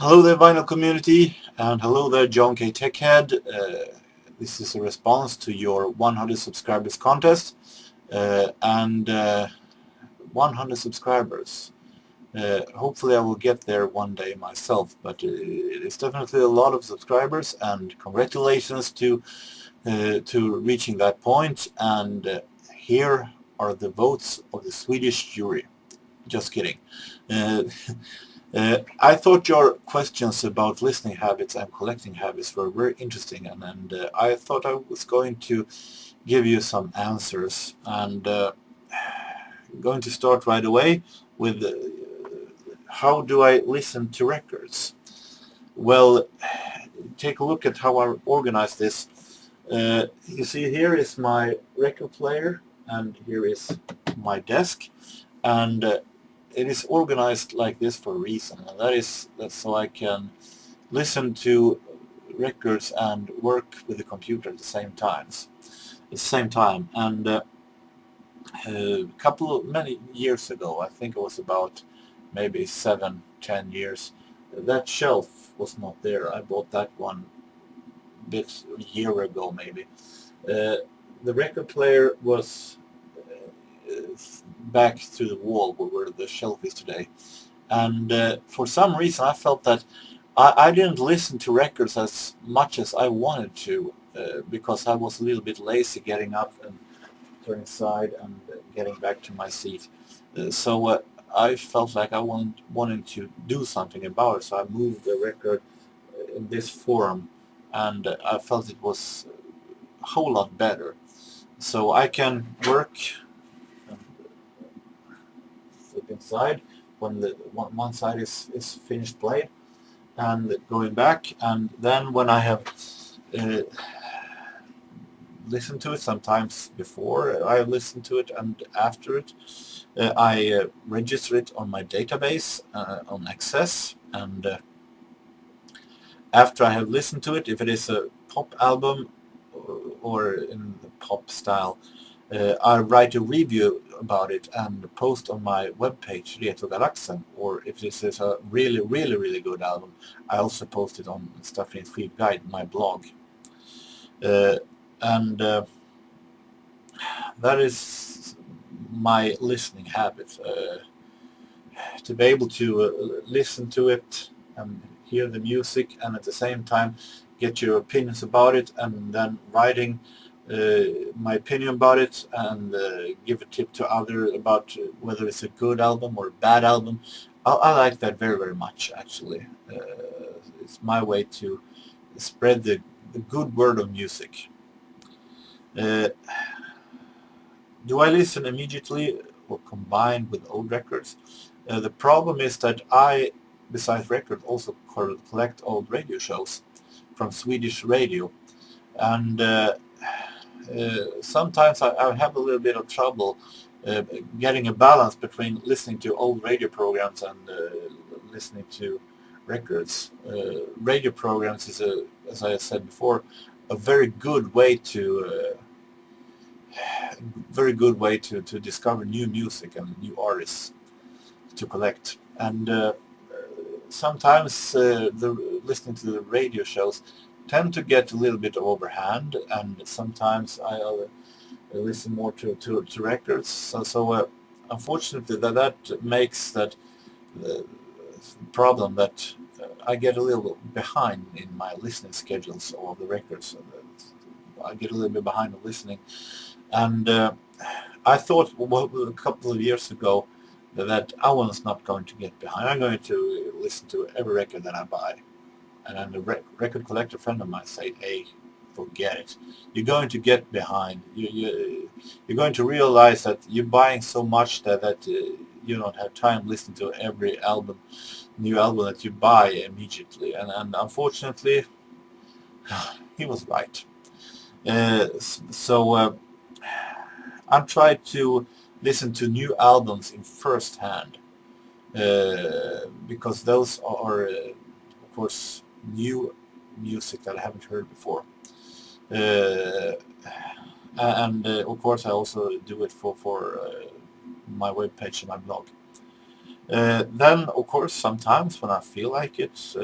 Hello there, vinyl community, and hello there, JörgenS TechHead. This is a response to your 100 subscribers contest, and 100 subscribers. Hopefully I will get there one day myself, but it's definitely a lot of subscribers, and congratulations to reaching that point. And here are the votes of the Swedish jury. Just kidding. Uh, I thought your questions about listening habits and collecting habits were very interesting, and I thought I was going to give you some answers. And I'm going to start right away with how do I listen to records? Well, take a look at how I organize this. You see, here is my record player, and here is my desk, and it is organized like this for a reason, and that's so I can listen to records and work with the computer at the same time. And many years ago, I think it was about maybe 7-10 years, that shelf was not there. I bought that one a year ago maybe. The record player was back to the wall where the shelf is today. And for some reason I felt that I didn't listen to records as much as I wanted to, because I was a little bit lazy getting up and turning aside and getting back to my seat. So I felt like I wanted to do something about it, so I moved the record in this form, and I felt it was a whole lot better. So I can work and flip inside when the one side is finished played, and going back, and then when I have uh, listened to it, sometimes before I listen to it and after it, I register it on my database on Access, and after I have listened to it, if it is a pop album or in the pop style, I write a review about it and post on my webpage, Retrogalaxen. Or if this is a really good album, I also post it on Stuff in Skiv Guide, my blog. And that is my listening habit. To be able to listen to it and hear the music, and at the same time get your opinions about it, and then writing my opinion about it, and give a tip to others about whether it's a good album or a bad album. I like that very much, actually. It's my way to spread the good word of music. Uh, do I listen immediately or combined with old records? The problem is that I, besides records, also collect old radio shows from Swedish radio, and sometimes I have a little bit of trouble getting a balance between listening to old radio programs and listening to records. Radio programs is, as I said before, a very good way to discover new music and new artists to collect. And sometimes the listening to the radio shows tend to get a little bit overhand, and sometimes I listen more to records. So unfortunately, that makes that uh, problem that I get a little behind in my listening schedules of the records. I get a little bit behind in listening, and I thought, well, a couple of years ago, that I was not going to get behind. I'm going to listen to every record that I buy. And then the record collector friend of mine said, "Hey, forget it. You're going to get behind. You're going to realize that you're buying so much that you don't have time listening to every new album that you buy immediately." And unfortunately, he was right. So I'm trying to listen to new albums in first hand, because those are, of course, new music that I haven't heard before. Uh, and of course, I also do it for my webpage and my blog. Then, of course, sometimes when I feel like it,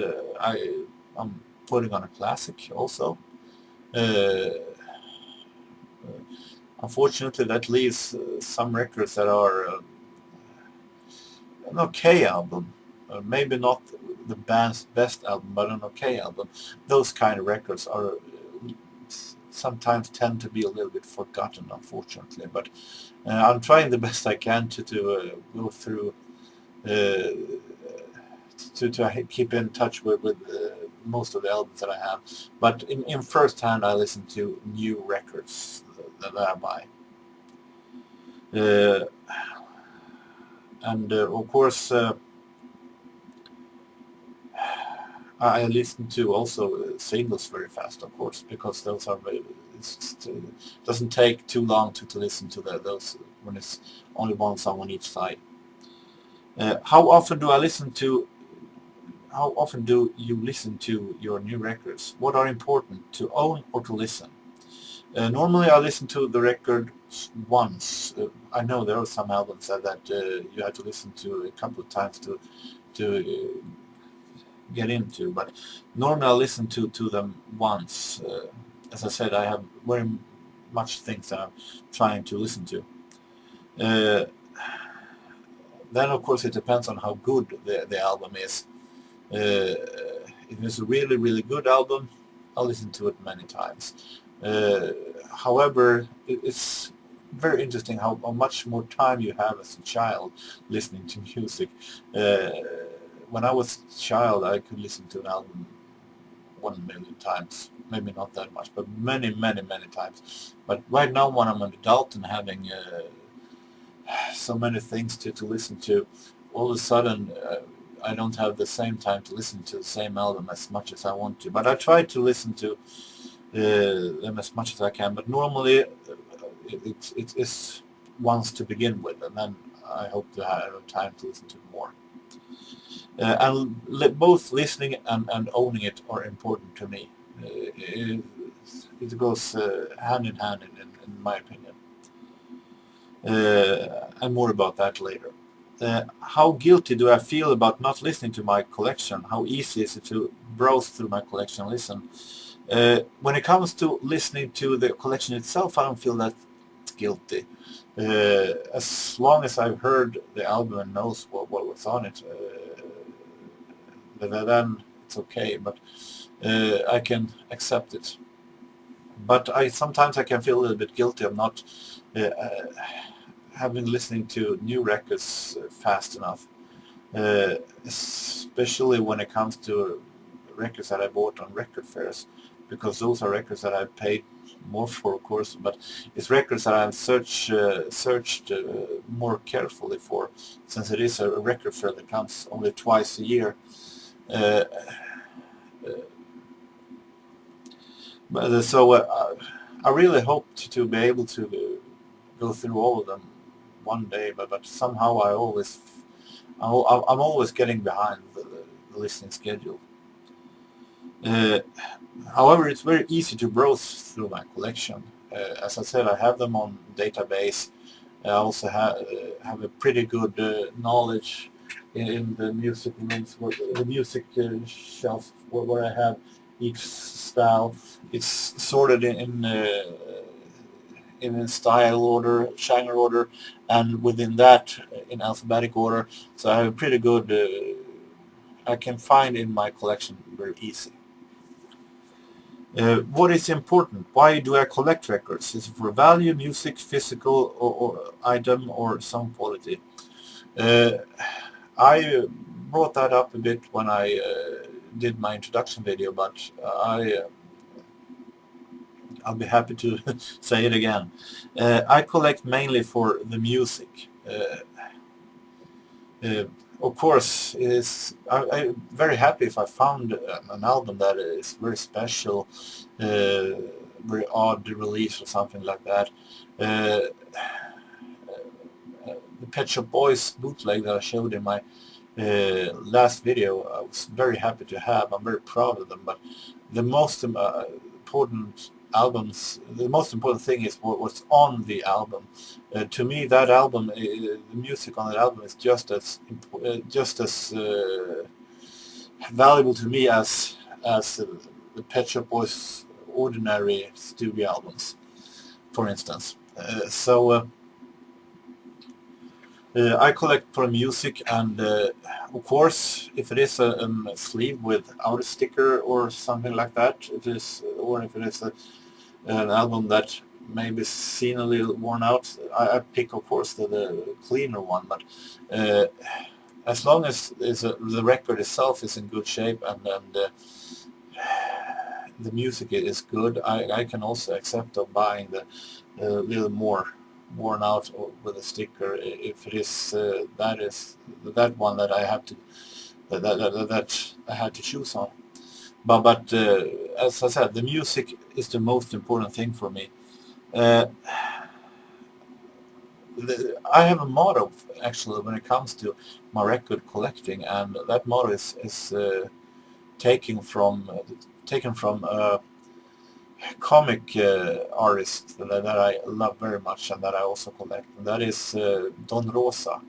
I'm putting on a classic also. Uh, Unfortunately, that leaves some records that are an okay album. Maybe not the band's best album, but an okay album. Those kind of records are sometimes tend to be a little bit forgotten, unfortunately. But I'm trying the best I can to go through to keep in touch with most of the albums that I have. But in first hand, I listen to new records that I buy. And of course, I listen to also singles very fast, of course, because those are very, it doesn't take too long to listen to those when it's only one song on each side. How often do you listen to your new records? What are important, to own or to listen? Normally I listen to the record once. I know there are some albums that you have to listen to a couple of times to get into, but normally I listen to them once. As I said, I have very much things that I'm trying to listen to. Then of course it depends on how good the album is. If it's a really, really good album, I'll listen to it many times. However, it's very interesting how much more time you have as a child listening to music. When I was a child, I could listen to an album 1,000,000 times. Maybe not that much, but many, many, many times. But right now, when I'm an adult and having so many things to listen to, all of a sudden I don't have the same time to listen to the same album as much as I want to. But I try to listen to them as much as I can. But normally it is once to begin with, and then I hope to have time to listen to more. And both listening and owning it are important to me. It goes hand in hand in my opinion. And more about that later. How guilty do I feel about not listening to my collection? How easy is it to browse through my collection and listen? When it comes to listening to the collection itself, I don't feel that guilty. As long as I've heard the album and knows what was on it, then it's okay, but I can accept it. But sometimes I can feel a little bit guilty of not having listening to new records fast enough, especially when it comes to records that I bought on record fairs, because those are records that I paid more for, of course, but it's records that I've searched more carefully for, since it is a record fair that comes only twice a year. So I really hope to be able to go through all of them one day, but somehow I'm always getting behind the listening schedule. However, it's very easy to browse through my collection. As I said, I have them on database. I also have a pretty good knowledge in the music rooms, the music shelf where I have each style. It's sorted in style order, genre order, and within that in alphabetic order. So I have a pretty good. I can find in my collection very easy. What is important? Why do I collect records? Is it for value, music, physical or item, or sound quality? I brought that up a bit when I did my introduction video, but I'll be happy to say it again. I collect mainly for the music. Of course, I'm very happy if I found an album that is very special, very odd release or something like that. The Pet Shop Boys bootleg that I showed in my last video, I was very happy to have. I'm very proud of them, but the most important albums, the most important thing is what's on the album. To me, that album, the music on that album is just as valuable to me as the Pet Shop Boys' ordinary studio albums, for instance. I collect for music, and of course, if it is a sleeve without a sticker or something like that, or if it is an album that maybe seen a little worn out, I pick, of course, the cleaner one. But as long as the record itself is in good shape and the music is good, I can also accept of buying the little more worn out with a sticker if it is that one that I have to that I had to choose on. But as I said, the music is the most important thing for me. I have a motto actually when it comes to my record collecting, and that motto is taken from a comic artist that I love very much and that I also collect, and that is Don Rosa,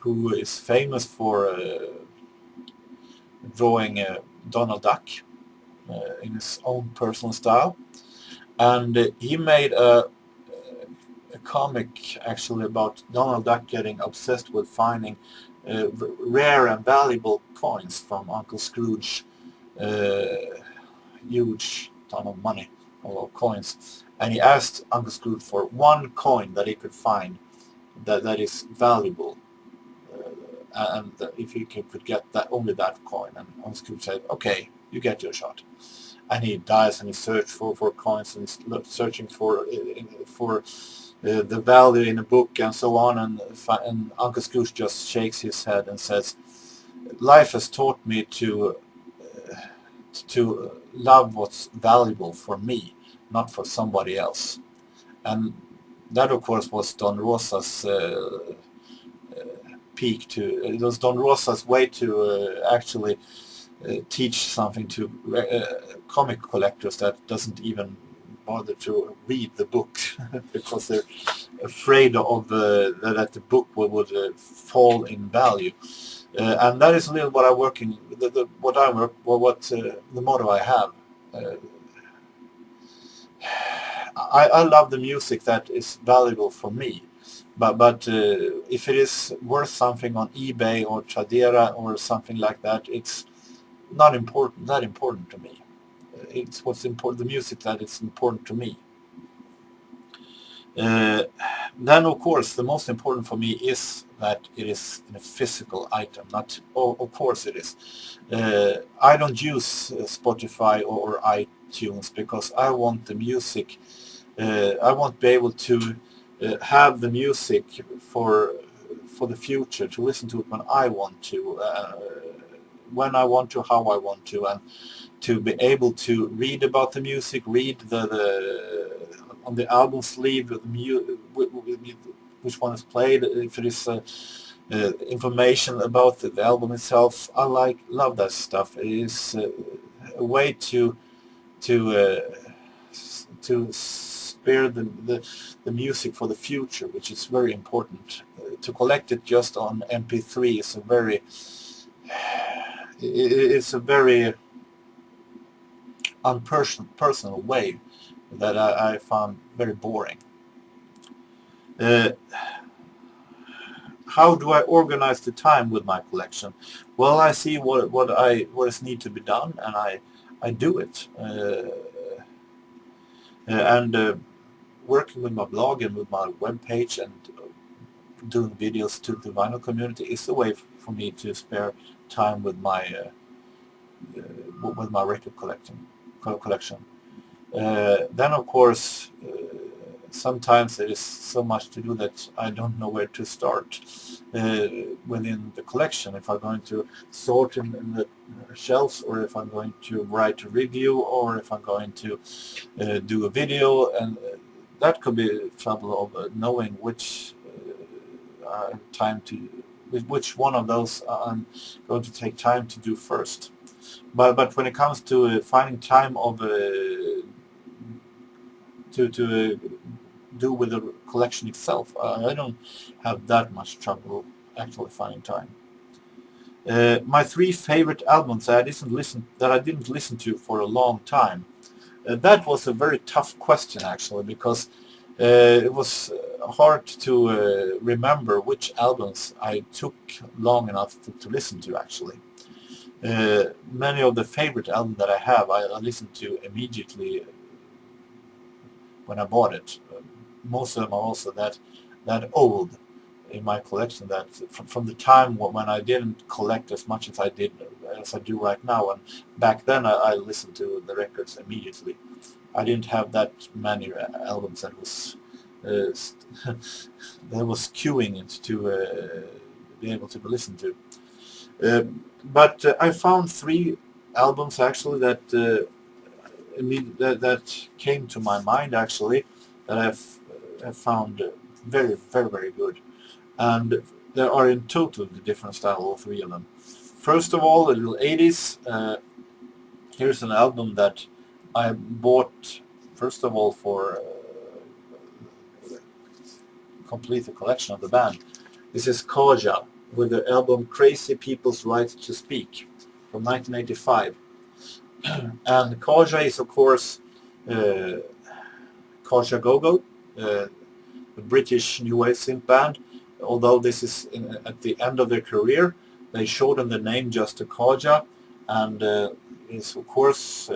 who is famous for drawing Donald Duck in his own personal style, and he made a comic actually about Donald Duck getting obsessed with finding rare and valuable coins from Uncle Scrooge, huge ton of money or coins, and he asked Uncle Scrooge for one coin that he could find that is valuable, and if he could get that, only that coin. And Uncle Scrooge said, "Okay, you get your shot." And he dies and he searches for coins, and he's searching for the value in a book and so on, and Uncle Scrooge just shakes his head and says, "Life has taught me to love what's valuable for me, not for somebody else." And that, of course, was Don Rosa's peak to it was Don Rosa's way to actually teach something to comic collectors that doesn't even bother to read the book because they're afraid of that the book would fall in value. And that is a little what I'm working, the motto I have. I love the music that is valuable for me, but if it is worth something on eBay or Tradera or something like that, it's not that important to me. It's what's important, the music that is important to me. Then, of course, the most important for me is that it is a physical item. Of course it is. I don't use Spotify or iTunes because I want the music. I want to be able to have the music for the future, to listen to it when I want to, how I want to, and to be able to read about the music, read the on the album sleeve which one is played, if it is information about the album itself. I love that stuff. It is a way to spare the music for the future, which is very important. To collect it just on MP3 is it's a very unpersonal way that I found very boring. How do I organize the time with my collection? Well, I see what is need to be done, and I do it. And working with my blog and with my webpage and doing videos to the vinyl community is a way for me to spare time with my record collection. Then, of course, sometimes there is so much to do that I don't know where to start within the collection. If I'm going to sort in the shelves, or if I'm going to write a review, or if I'm going to do a video, and that could be trouble of knowing which which one of those I'm going to take time to do first. But when it comes to finding time of do with the collection itself. I don't have that much trouble actually finding time. My 3 favorite albums that I didn't listen to for a long time. That was a very tough question actually, because it was hard to remember which albums I took long enough to listen to actually. Many of the favorite albums that I have, I listened to immediately when I bought it. Most of them are also that old in my collection, that from the time when I didn't collect as much as I do right now. And back then I listened to the records immediately. I didn't have that many albums that was that was queuing it to be able to be listened to. But I found 3 albums actually that that came to my mind actually, that I've found very, very, very good. And there are in total the different style, all 3 of them. First of all, a little 80s. Here's an album that I bought first of all for complete the collection of the band. This is Kaja with the album Crazy People's Right to Speak from 1985. And Kaja is of course Kaja Gogo, a British new wave synth band. Although this is at the end of their career, they shortened the name just to Kaja, and it's of course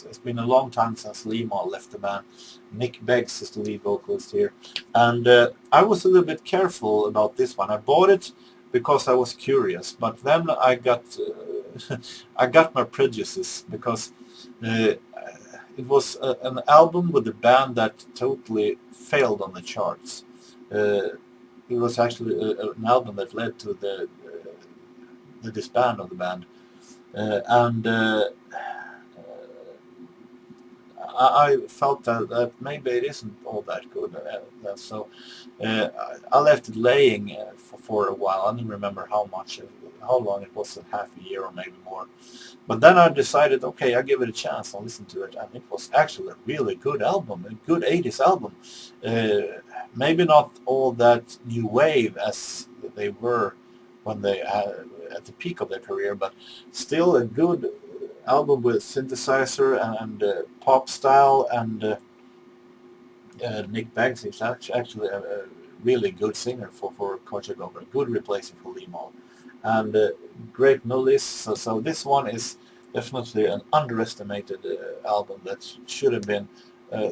it's been a long time since Lima left the band. Nick Beggs is the lead vocalist here, and I was a little bit careful about this one. I bought it because I was curious, but then I got I got my prejudices, because it was an album with a band that totally failed on the charts. It was actually an album that led to the disband of the band, and I felt that maybe it isn't all that good. So I left it laying for a while. I don't remember how long it was, half a year or maybe more. But then I decided, okay, I'll give it a chance. I'll listen to it, and it was actually a really good album, a good 80s album. Maybe not all that new wave as they were when they at the peak of their career, but still a good album with synthesizer and pop style, and Nick Beggs is actually a really good singer for Kaja Gogo, a good replacement for Limo, and great melodies. So this one is definitely an underestimated album that should have been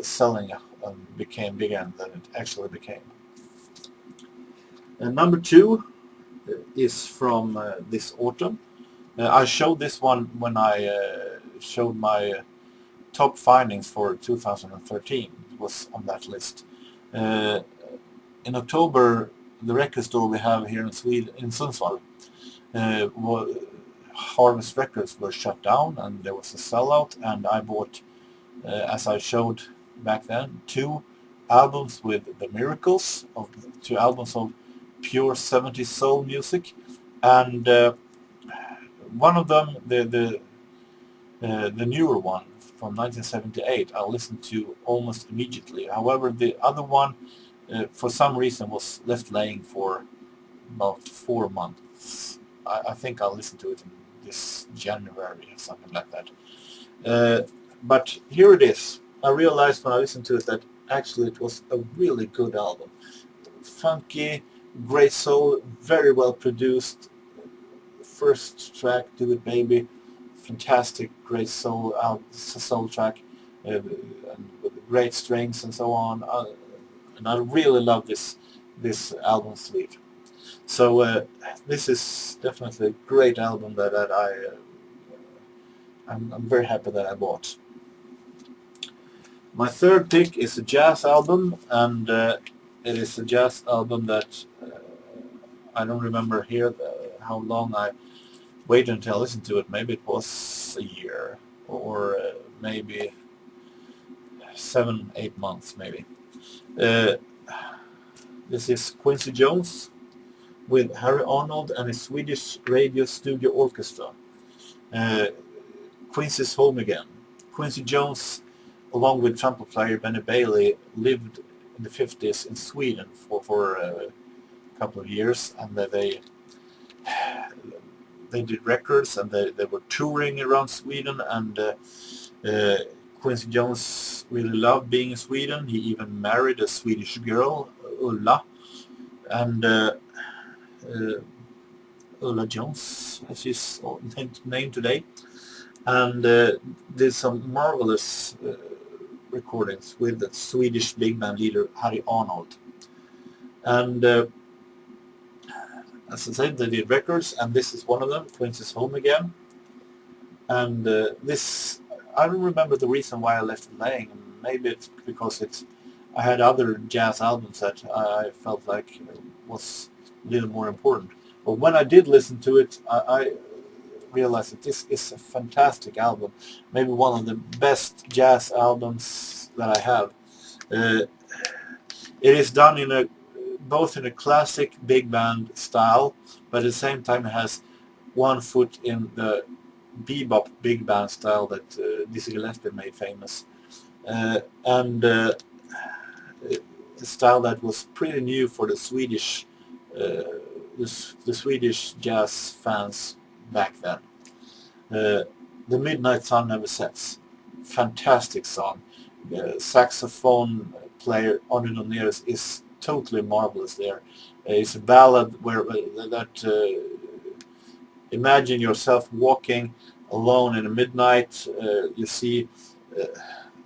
selling and became bigger than it actually became. And number 2 is from this autumn. I showed this one when I showed my top findings for 2013. It was on that list. In October, the record store we have here in Sweden, in Sundsvall, Harvest Records were shut down, and there was a sellout, and I bought, as I showed back then, 2 albums with The Miracles, 2 albums of pure 70s soul music, and one of them, the newer one from 1978, I listened to almost immediately. However, the other one, for some reason, was left laying for about 4 months. I think I'll listen to it in this January or something like that. But here it is. I realized when I listened to it that actually it was a really good album. Funky, great soul, very well produced. First track, Do It Baby, fantastic, great soul track, and with great strings and so on. And I really love this album sleeve. So this is definitely a great album that I'm very happy that I bought. My third pick is a jazz album, and it is a jazz album that I don't remember here how long I waited until I listened to it. Maybe it was a year, or maybe 7-8 months maybe. This is Quincy Jones with Harry Arnold and his Swedish Radio Studio Orchestra. Quincy's home again. Quincy Jones along with trumpet player Benny Bailey, lived in the 50s in Sweden for a couple of years, and they did records, and they were touring around Sweden, and Quincy Jones really loved being in Sweden. He even married a Swedish girl, Ulla, and Ulla Jones, as she's named today, and did some marvelous recordings with the Swedish big band leader Harry Arnold. And as I said, they did records, and this is one of them, Quincy's Home Again. And this, I don't remember the reason why I left it laying. Maybe it's because I had other jazz albums that I felt like was a little more important. But when I did listen to it, I realized that this is a fantastic album, maybe one of the best jazz albums that I have. It is done both in a classic big band style, but at the same time it has one foot in the bebop big band style that Dizzy Gillespie made famous, and a style that was pretty new for the Swedish jazz fans back then. The Midnight Sun Never Sets, fantastic song. Saxophone player Onnur Donneres is totally marvelous there. It's a ballad imagine yourself walking alone in the midnight. You see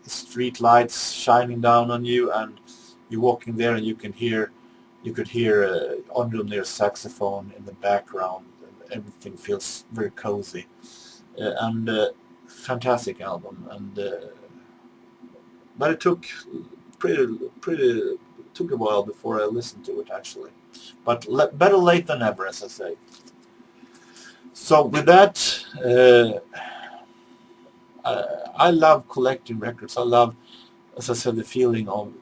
street lights shining down on you, and you're walking there, and you could hear Onnur Donneres' saxophone in the background. And everything feels very cozy, and fantastic album. And but it took took a while before I listened to it, actually. But better late than never, as I say. So with that, I love collecting records. I love, as I said, the feeling of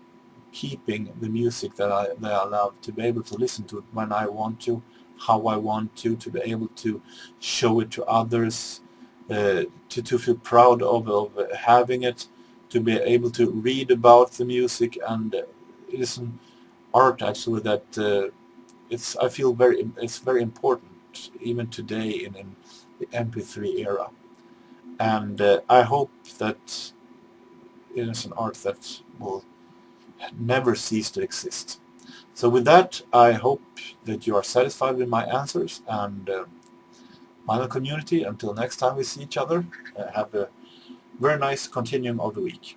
keeping the music that I love, to be able to listen to it when I want to, how I want to be able to show it to others, to feel proud of having it, to be able to read about the music. And it is an art, actually, that I feel it's very important even today in the MP3 era. And I hope that it is an art that will never cease to exist. So with that, I hope that you are satisfied with my answers, and my community, until next time we see each other, have a very nice continuum of the week.